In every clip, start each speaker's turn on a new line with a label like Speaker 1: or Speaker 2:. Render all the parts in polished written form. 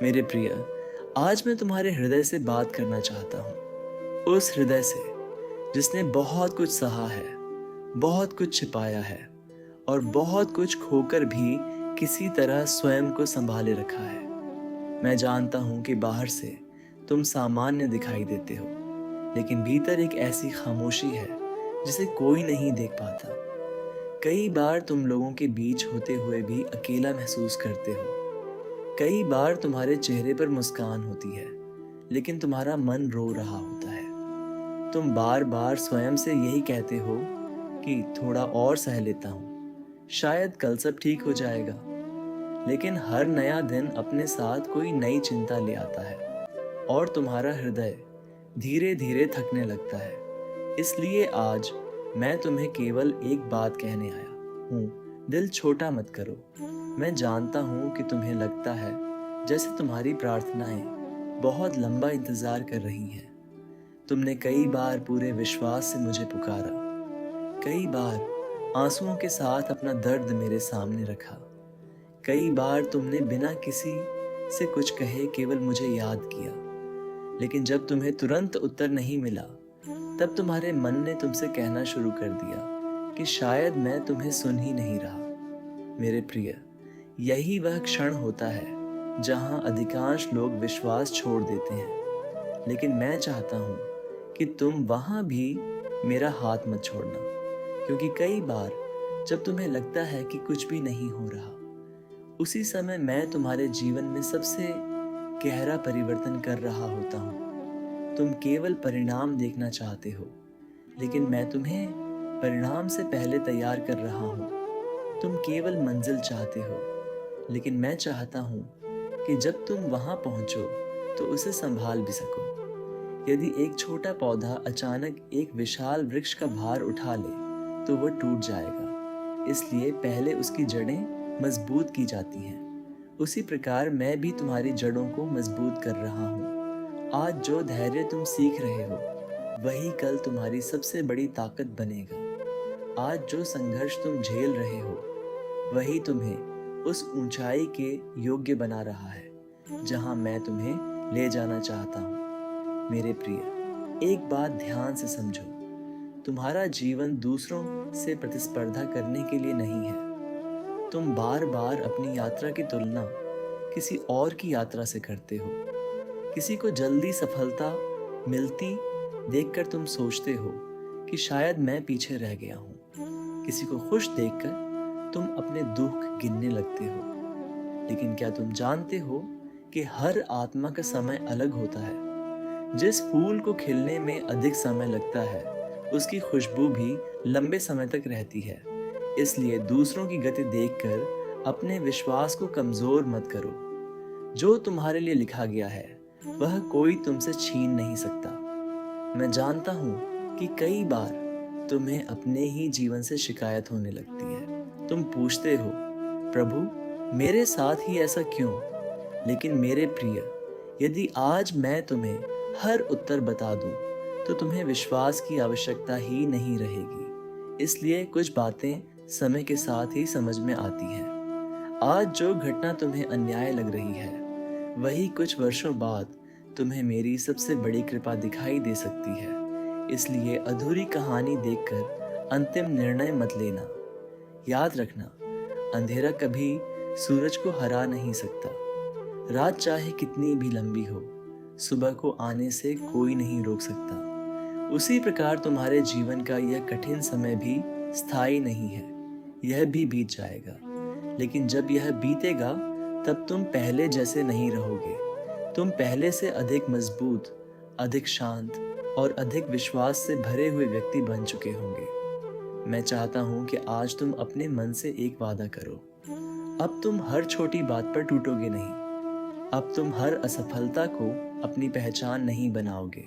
Speaker 1: मेरे प्रिय, आज मैं तुम्हारे हृदय से बात करना चाहता हूँ। उस हृदय से जिसने बहुत कुछ सहा है, बहुत कुछ छिपाया है और बहुत कुछ खोकर भी किसी तरह स्वयं को संभाले रखा है। मैं जानता हूँ कि बाहर से तुम सामान्य दिखाई देते हो, लेकिन भीतर एक ऐसी खामोशी है जिसे कोई नहीं देख पाता। कई बार तुम लोगों के बीच होते हुए भी अकेला महसूस करते हो। कई बार तुम्हारे चेहरे पर मुस्कान होती है, लेकिन तुम्हारा मन रो रहा होता है। तुम बार बार स्वयं से यही कहते हो कि थोड़ा और सह लेता हूँ, शायद कल सब ठीक हो जाएगा। लेकिन हर नया दिन अपने साथ कोई नई चिंता ले आता है और तुम्हारा हृदय धीरे धीरे थकने लगता है। इसलिए आज मैं तुम्हें केवल एक बात कहने आया हूँ, दिल छोटा मत करो। मैं जानता हूँ कि तुम्हें लगता है जैसे तुम्हारी प्रार्थनाएं बहुत लंबा इंतजार कर रही हैं। तुमने कई बार पूरे विश्वास से मुझे पुकारा, कई बार आंसुओं के साथ अपना दर्द मेरे सामने रखा। कई बार तुमने बिना किसी से कुछ कहे केवल मुझे याद किया। लेकिन जब तुम्हें तुरंत उत्तर नहीं मिला, तब तुम्हारे मन ने तुमसे कहना शुरू कर दिया कि शायद मैं तुम्हें सुन ही नहीं रहा। मेरे प्रिय, यही वह क्षण होता है जहां अधिकांश लोग विश्वास छोड़ देते हैं। लेकिन मैं चाहता हूं कि तुम वहां भी मेरा हाथ मत छोड़ना, क्योंकि कई बार जब तुम्हें लगता है कि कुछ भी नहीं हो रहा, उसी समय मैं तुम्हारे जीवन में सबसे गहरा परिवर्तन कर रहा होता हूँ। तुम केवल परिणाम देखना चाहते हो, लेकिन मैं तुम्हें परिणाम से पहले तैयार कर रहा हूँ। तुम केवल मंजिल चाहते हो, लेकिन मैं चाहता हूँ कि जब तुम वहां पहुंचो तो उसे संभाल भी सको। यदि एक छोटा पौधा अचानक एक विशाल वृक्ष का भार उठा ले तो वह टूट जाएगा, इसलिए पहले उसकी जड़ें मजबूत की जाती हैं। उसी प्रकार मैं भी तुम्हारी जड़ों को मजबूत कर रहा हूँ। आज जो धैर्य तुम सीख रहे हो, वही कल तुम्हारी सबसे बड़ी ताकत बनेगा। आज जो संघर्ष तुम झेल रहे हो, वही तुम्हें उस ऊंचाई के योग्य बना रहा है जहां मैं तुम्हें ले जाना चाहता हूं। मेरे प्रिय, एक बात ध्यान से समझो, तुम्हारा जीवन दूसरों से प्रतिस्पर्धा करने के लिए नहीं है। तुम बार बार अपनी यात्रा की तुलना किसी और की यात्रा से करते हो। किसी को जल्दी सफलता मिलती देखकर तुम सोचते हो कि शायद मैं पीछे रह गया हूँ। किसी को खुश देखकर तुम अपने दुख गिनने लगते हो। लेकिन क्या तुम जानते हो कि हर आत्मा का समय अलग होता है? जिस फूल को खिलने में अधिक समय लगता है, उसकी खुशबू भी लंबे समय तक रहती है। इसलिए दूसरों की गति देखकर अपने विश्वास को कमजोर मत करो। जो तुम्हारे लिए लिखा गया है, वह कोई तुमसे छीन नहीं सकता। मैं जानता हूँ कि कई बार तुम्हें अपने ही जीवन से शिकायत होने लगती है। तुम पूछते हो, प्रभु मेरे साथ ही ऐसा क्यों? लेकिन मेरे प्रिय, यदि आज मैं तुम्हें हर उत्तर बता दूं, तो तुम्हें विश्वास की आवश्यकता ही नहीं रहेगी। इसलिए कुछ बातें समय के साथ ही समझ में आती हैं। आज जो घटना तुम्हें अन्याय लग रही है, वही कुछ वर्षों बाद तुम्हें मेरी सबसे बड़ी कृपा दिखाई दे सकती है। इसलिए अधूरी कहानी देखकर अंतिम निर्णय मत लेना। याद रखना, अंधेरा कभी सूरज को हरा नहीं सकता। रात चाहे कितनी भी लंबी हो, सुबह को आने से कोई नहीं रोक सकता। उसी प्रकार तुम्हारे जीवन का यह कठिन समय भी स्थायी नहीं है, यह भी बीत जाएगा। लेकिन जब यह बीतेगा, तब तुम पहले जैसे नहीं रहोगे। तुम पहले से अधिक मजबूत, अधिक शांत और अधिक विश्वास से भरे हुए व्यक्ति बन चुके होंगे। मैं चाहता हूं कि आज तुम अपने मन से एक वादा करो। अब तुम हर छोटी बात पर टूटोगे नहीं। अब तुम हर असफलता को अपनी पहचान नहीं बनाओगे।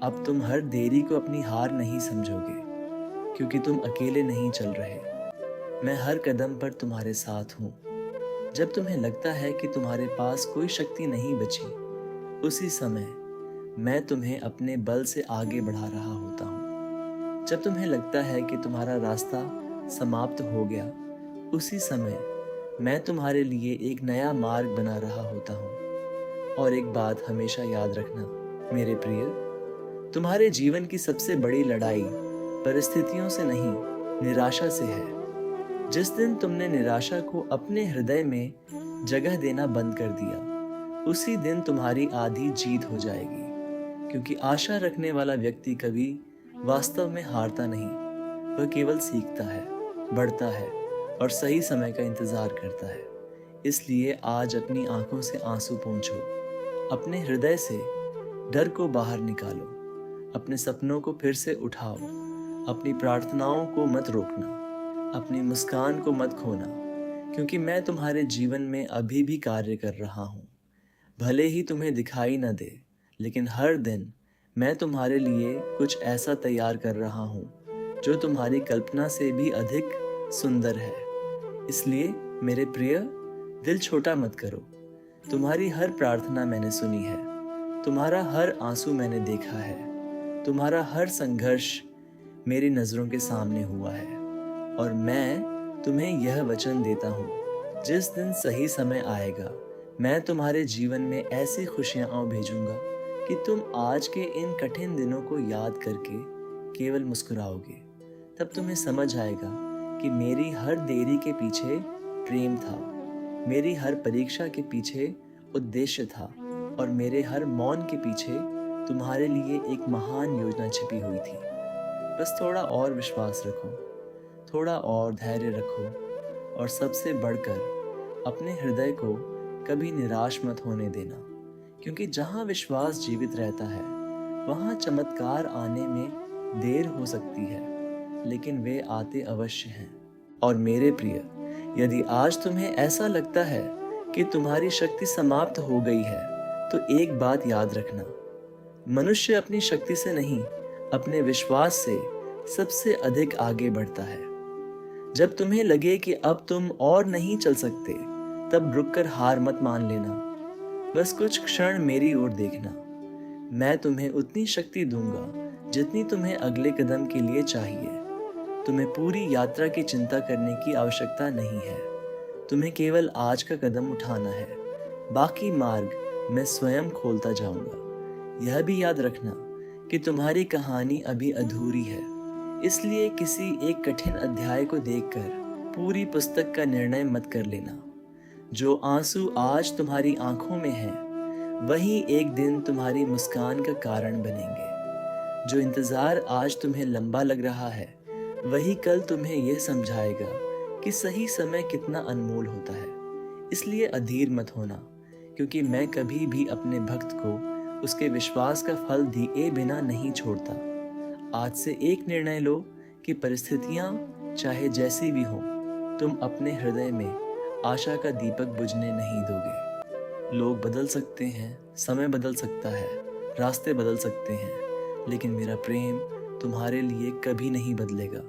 Speaker 1: अब तुम हर देरी को अपनी हार नहीं समझोगे, क्योंकि तुम अकेले नहीं चल रहे। मैं हर कदम पर तुम्हारे साथ हूँ। जब तुम्हें लगता है कि तुम्हारे पास कोई शक्ति नहीं बची, उसी समय मैं तुम्हें अपने बल से आगे बढ़ा रहा होता हूँ। जब तुम्हें लगता है कि तुम्हारा रास्ता समाप्त हो गया, उसी समय मैं तुम्हारे लिए एक नया मार्ग बना रहा होता हूँ। और एक बात हमेशा याद रखना मेरे प्रिय, तुम्हारे जीवन की सबसे बड़ी लड़ाई परिस्थितियों से नहीं, निराशा से है। जिस दिन तुमने निराशा को अपने हृदय में जगह देना बंद कर दिया, उसी दिन तुम्हारी आधी जीत हो जाएगी। क्योंकि आशा रखने वाला व्यक्ति कभी वास्तव में हारता नहीं, वह केवल सीखता है, बढ़ता है और सही समय का इंतजार करता है। इसलिए आज अपनी आंखों से आंसू पोंछो, अपने हृदय से डर को बाहर निकालो, अपने सपनों को फिर से उठाओ, अपनी प्रार्थनाओं को मत रोकना, अपनी मुस्कान को मत खोना, क्योंकि मैं तुम्हारे जीवन में अभी भी कार्य कर रहा हूँ। भले ही तुम्हें दिखाई न दे, लेकिन हर दिन मैं तुम्हारे लिए कुछ ऐसा तैयार कर रहा हूँ जो तुम्हारी कल्पना से भी अधिक सुंदर है। इसलिए मेरे प्रिय, दिल छोटा मत करो। तुम्हारी हर प्रार्थना मैंने सुनी है, तुम्हारा हर आंसू मैंने देखा है, तुम्हारा हर संघर्ष मेरी नज़रों के सामने हुआ है। और मैं तुम्हें यह वचन देता हूँ, जिस दिन सही समय आएगा, मैं तुम्हारे जीवन में ऐसी खुशियाँ भेजूंगा कि तुम आज के इन कठिन दिनों को याद करके केवल मुस्कुराओगे। तब तुम्हें समझ आएगा कि मेरी हर देरी के पीछे प्रेम था, मेरी हर परीक्षा के पीछे उद्देश्य था और मेरे हर मौन के पीछे तुम्हारे लिए एक महान योजना छिपी हुई थी। बस थोड़ा और विश्वास रखो, थोड़ा और धैर्य रखो और सबसे बढ़कर अपने हृदय को कभी निराश मत होने देना, क्योंकि जहाँ विश्वास जीवित रहता है वहाँ चमत्कार आने में देर हो सकती है, लेकिन वे आते अवश्य हैं। और मेरे प्रिय, यदि आज तुम्हें ऐसा लगता है कि तुम्हारी शक्ति समाप्त हो गई है, तो एक बात याद रखना, मनुष्य अपनी शक्ति से नहीं, अपने विश्वास से सबसे अधिक आगे बढ़ता है। जब तुम्हें लगे कि अब तुम और नहीं चल सकते, तब रुककर हार मत मान लेना। बस कुछ क्षण मेरी ओर देखना। मैं तुम्हें उतनी शक्ति दूंगा जितनी तुम्हें अगले कदम के लिए चाहिए। तुम्हें पूरी यात्रा की चिंता करने की आवश्यकता नहीं है। तुम्हें केवल आज का कदम उठाना है, बाकी मार्ग मैं स्वयं खोलता जाऊंगा। यह भी याद रखना कि तुम्हारी कहानी अभी अधूरी है, इसलिए किसी एक कठिन अध्याय को देखकर पूरी पुस्तक का निर्णय मत कर लेना। जो आंसू आज तुम्हारी आंखों में हैं, वही एक दिन तुम्हारी मुस्कान का कारण बनेंगे। जो इंतज़ार आज तुम्हें लंबा लग रहा है, वही कल तुम्हें यह समझाएगा कि सही समय कितना अनमोल होता है। इसलिए अधीर मत होना, क्योंकि मैं कभी भी अपने भक्त को उसके विश्वास का फल दिए बिना नहीं छोड़ता। आज से एक निर्णय लो कि परिस्थितियाँ चाहे जैसी भी हों, तुम अपने हृदय में आशा का दीपक बुझने नहीं दोगे। लोग बदल सकते हैं, समय बदल सकता है, रास्ते बदल सकते हैं, लेकिन मेरा प्रेम तुम्हारे लिए कभी नहीं बदलेगा।